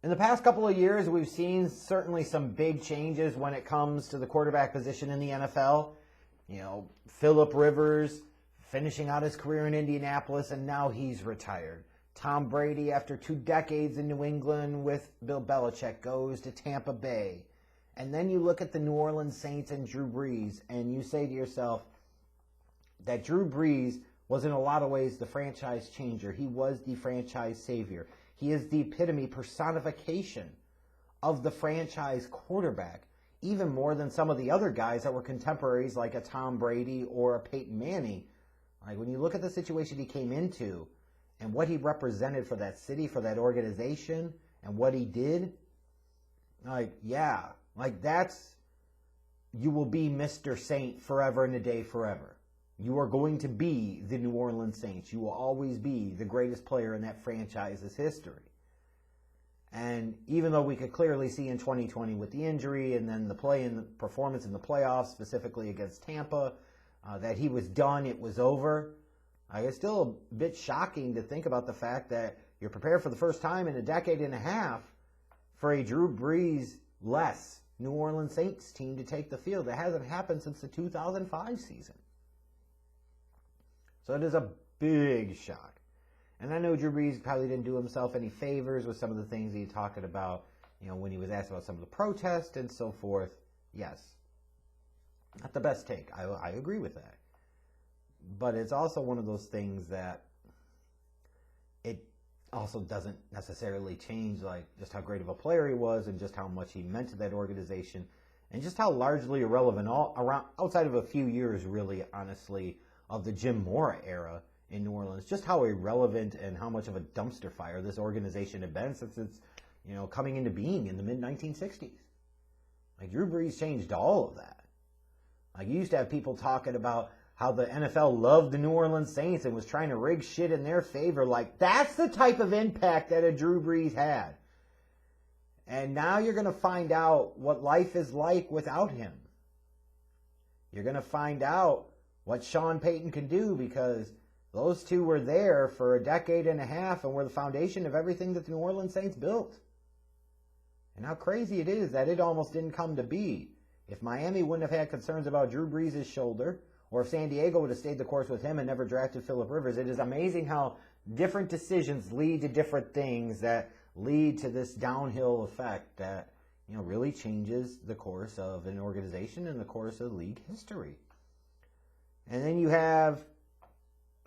In the past couple of years, we've seen certainly some big changes when it comes to the quarterback position in the NFL. Phillip Rivers finishing out his career in Indianapolis, and now he's retired. Tom Brady, after 2 decades in New England with Bill Belichick, goes to Tampa Bay. And then you look at the New Orleans Saints and Drew Brees, and you say to yourself that Drew Brees was in a lot of ways the franchise changer. He was the franchise savior. He is the epitome, personification of the franchise quarterback, even more than some of the other guys that were contemporaries like a Tom Brady or a Peyton Manning. Like, when you look at the situation he came into and what he represented for that city, for that organization, and what he did, you will be Mr. Saint forever and a day forever. You are going to be the New Orleans Saints. You will always be the greatest player in that franchise's history. And even though we could clearly see in 2020 with the injury and then the play and the performance in the playoffs, specifically against Tampa, that he was done, it was over, it's still a bit shocking to think about the fact that you're prepared for the first time in a decade and a half for a Drew Brees-less New Orleans Saints team to take the field. That hasn't happened since the 2005 season. So it is a big shock. And I know Drew Brees probably didn't do himself any favors with some of the things he talked about, when he was asked about some of the protests and so forth. Yes, not the best take. I agree with that. But it's also one of those things that it also doesn't necessarily change just how great of a player he was and just how much he meant to that organization and just how largely irrelevant outside of a few years, really, honestly, of the Jim Mora era in New Orleans, just how irrelevant and how much of a dumpster fire this organization had been since its, coming into being in the mid-1960s. Drew Brees changed all of that. You used to have people talking about how the NFL loved the New Orleans Saints and was trying to rig shit in their favor. That's the type of impact that a Drew Brees had. And now you're going to find out what life is like without him. You're going to find out what Sean Payton can do, because those two were there for a decade and a half and were the foundation of everything that the New Orleans Saints built. And how crazy it is that it almost didn't come to be. If Miami wouldn't have had concerns about Drew Brees' shoulder, or if San Diego would have stayed the course with him and never drafted Phillip Rivers, it is amazing how different decisions lead to different things that lead to this downhill effect that, really changes the course of an organization and the course of league history. And then you have,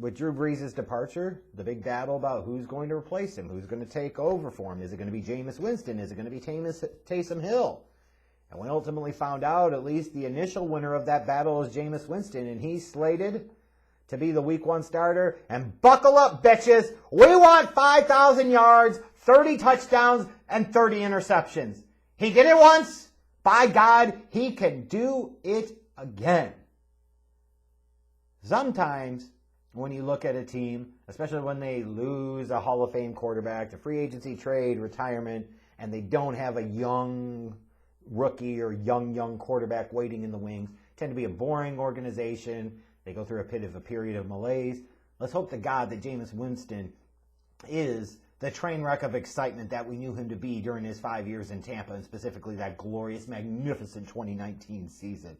with Drew Brees' departure, the big battle about who's going to replace him, who's going to take over for him. Is it going to be Jameis Winston? Is it going to be Taysom Hill? And we ultimately found out, at least the initial winner of that battle is Jameis Winston, and he's slated to be the Week 1 starter. And buckle up, bitches. We want 5,000 yards, 30 touchdowns, and 30 interceptions. He did it once. By God, he can do it again. Sometimes when you look at a team, especially when they lose a Hall of Fame quarterback to free agency, trade, retirement, and they don't have a young rookie or young quarterback waiting in the wings, tend to be a boring organization. They go through a period of malaise. Let's hope to God that Jameis Winston is the train wreck of excitement that we knew him to be during his 5 years in Tampa, and specifically that glorious, magnificent 2019 season.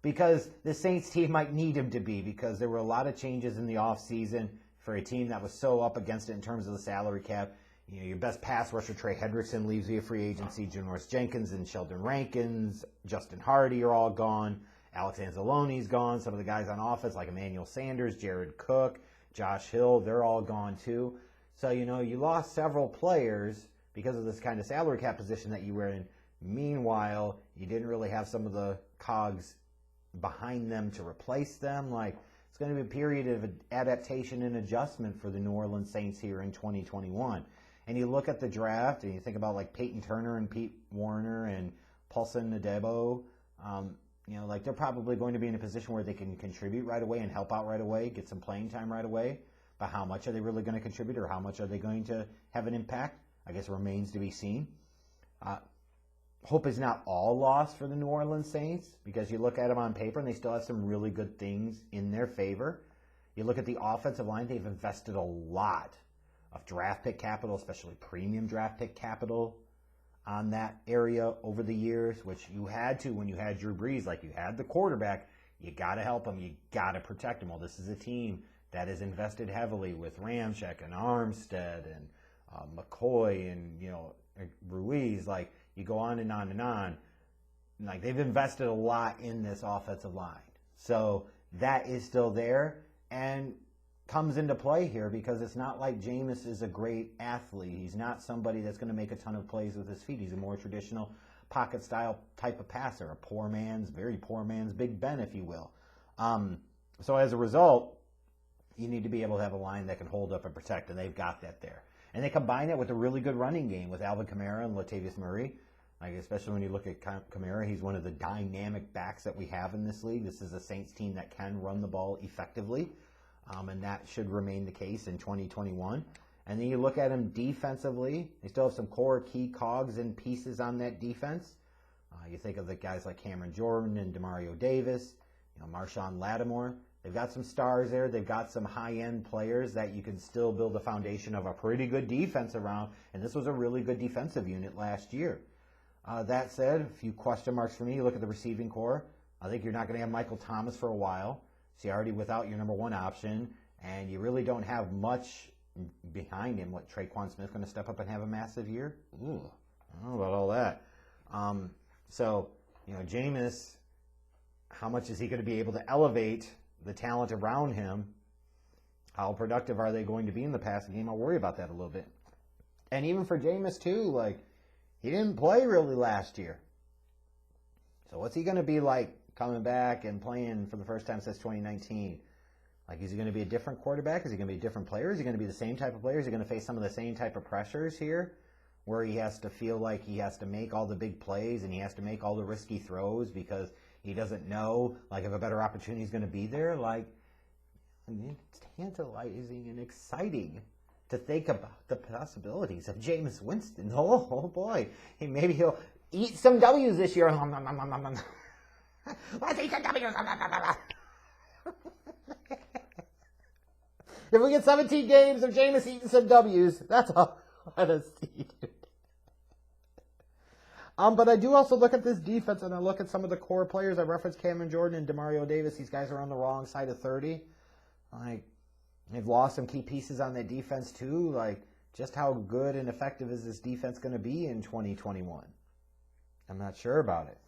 Because the Saints team might need him to be, because there were a lot of changes in the offseason for a team that was so up against it in terms of the salary cap. Your best pass rusher, Trey Hendrickson, leaves via free agency. Janoris Jenkins and Sheldon Rankins, Justin Hardy are all gone. Alex Anzalone's gone. Some of the guys on offense like Emmanuel Sanders, Jared Cook, Josh Hill, they're all gone too. So, you lost several players because of this kind of salary cap position that you were in. Meanwhile, you didn't really have some of the cogs behind them to replace them. It's going to be a period of adaptation and adjustment for the New Orleans Saints here in 2021. And you look at the draft and you think about Peyton Turner and Pete Warner and Paulson Adebo. They're probably going to be in a position where they can contribute right away and help out right away, get some playing time right away. But how much are they really going to contribute, or how much are they going to have an impact? I guess remains to be seen. Hope is not all lost for the New Orleans Saints, because you look at them on paper and they still have some really good things in their favor. You look at the offensive line, they've invested a lot of draft pick capital, especially premium draft pick capital on that area over the years, which you had to when you had Drew Brees. Like, you had the quarterback, you got to help him, you got to protect him. Well, this is a team that is invested heavily with Ramczyk and Armstead and McCoy and, Ruiz. Like, you go on and on and on. Like, they've invested a lot in this offensive line. So that is still there and comes into play here, because it's not like Jameis is a great athlete. He's not somebody that's going to make a ton of plays with his feet. He's a more traditional pocket style type of passer, a very poor man's Big Ben, if you will. So as a result, you need to be able to have a line that can hold up and protect, and they've got that there. And they combine that with a really good running game with Alvin Kamara and Latavius Murray. Like, especially when you look at Kamara, he's one of the dynamic backs that we have in this league. This is a Saints team that can run the ball effectively, and that should remain the case in 2021. And then you look at them defensively. They still have some core key cogs and pieces on that defense. You think of the guys like Cameron Jordan and Demario Davis, Marshawn Lattimore. They've got some stars there. They've got some high-end players that you can still build a foundation of a pretty good defense around. And this was a really good defensive unit last year. That said, a few question marks for me. You look at the receiving core. I think you're not going to have Michael Thomas for a while. So you're already without your number one option, and you really don't have much behind him. What, Traquan Smith going to step up and have a massive year? Ooh, I don't know about all that. So, Jameis, how much is he going to be able to elevate the talent around him? How productive are they going to be in the passing game? I'll worry about that a little bit. And even for Jameis, too, like, he didn't play really last year. So what's he going to be like coming back and playing for the first time since 2019? Like, is he going to be a different quarterback? Is he going to be a different player? Is he going to be the same type of player? Is he going to face some of the same type of pressures here, where he has to feel like he has to make all the big plays and he has to make all the risky throws because he doesn't know, like, if a better opportunity is going to be there? Like, it's tantalizing and exciting to think about the possibilities of Jameis Winston. Oh boy, maybe he'll eat some W's this year. Let's eat some W's. If we get 17 games of Jameis eating some W's, that's all I want to see, dude. But I do also look at this defense, and I look at some of the core players. I referenced Cameron Jordan and Demario Davis. These guys are on the wrong side of 30. Like, they've lost some key pieces on that defense too. Like, just how good and effective is this defense going to be in 2021? I'm not sure about it.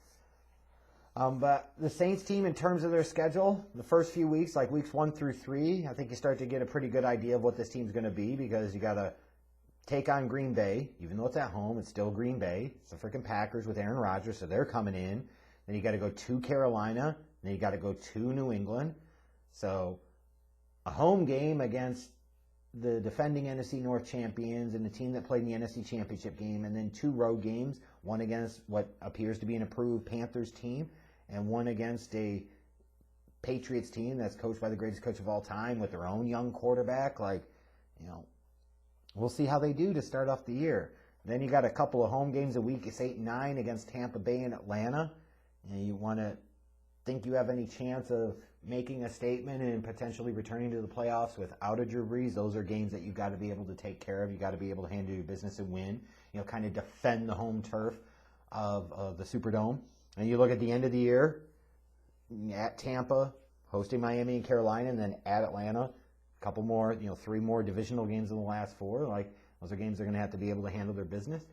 But the Saints team, in terms of their schedule, the first few weeks, like weeks 1 through 3, I think you start to get a pretty good idea of what this team's going to be, because you got to take on Green Bay. Even though it's at home, it's still Green Bay. It's the freaking Packers with Aaron Rodgers, so they're coming in. Then you got to go to Carolina. Then you got to go to New England. So a home game against the defending NFC North champions and the team that played in the NFC Championship game, and then 2 road games, one against what appears to be an improved Panthers team, and one against a Patriots team that's coached by the greatest coach of all time with their own young quarterback. Like, we'll see how they do to start off the year. Then you got a couple of home games a week. It's 8 and 9 against Tampa Bay and Atlanta. And you want to think you have any chance of making a statement and potentially returning to the playoffs without a Drew Brees. Those are games that you've got to be able to take care of. You've got to be able to handle your business and win. Kind of defend the home turf of the Superdome. And you look at the end of the year, at Tampa, hosting Miami and Carolina, and then at Atlanta, a couple more, 3 more divisional games in the last 4. Like, those are games they're going to have to be able to handle their business.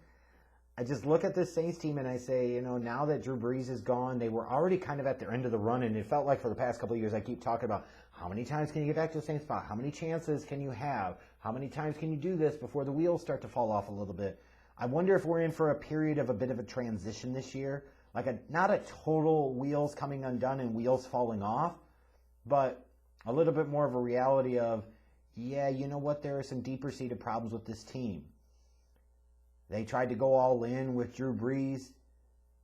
I just look at this Saints team and I say, now that Drew Brees is gone, they were already kind of at their end of the run, and it felt like for the past couple of years I keep talking about how many times can you get back to the same spot? How many chances can you have? How many times can you do this before the wheels start to fall off a little bit? I wonder if we're in for a period of a bit of a transition this year. Like, not a total wheels coming undone and wheels falling off, but a little bit more of a reality of, yeah, you know what, there are some deeper-seated problems with this team. They tried to go all in with Drew Brees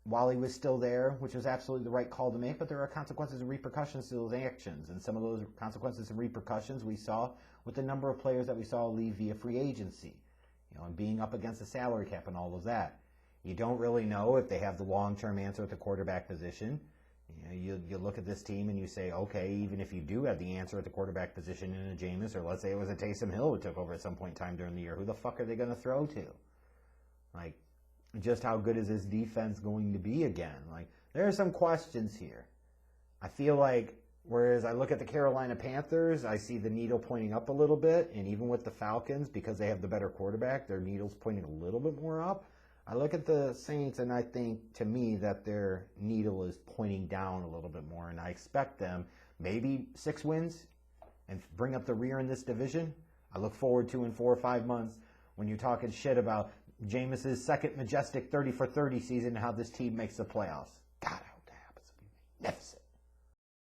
while he was still there, which was absolutely the right call to make, but there are consequences and repercussions to those actions, and some of those consequences and repercussions we saw with the number of players that we saw leave via free agency, and being up against the salary cap and all of that. You don't really know if they have the long-term answer at the quarterback position. You look at this team and you say, okay, even if you do have the answer at the quarterback position in a Jameis, or let's say it was a Taysom Hill who took over at some point in time during the year, who the fuck are they going to throw to? Like, just how good is this defense going to be again? Like, there are some questions here. I feel like, whereas I look at the Carolina Panthers, I see the needle pointing up a little bit, and even with the Falcons, because they have the better quarterback, their needle's pointing a little bit more up. I look at the Saints, and I think, to me, that their needle is pointing down a little bit more, and I expect them maybe 6 wins and bring up the rear in this division. I look forward to in 4 or 5 months when you're talking shit about Jameis's second majestic 30 for 30 season and how this team makes the playoffs.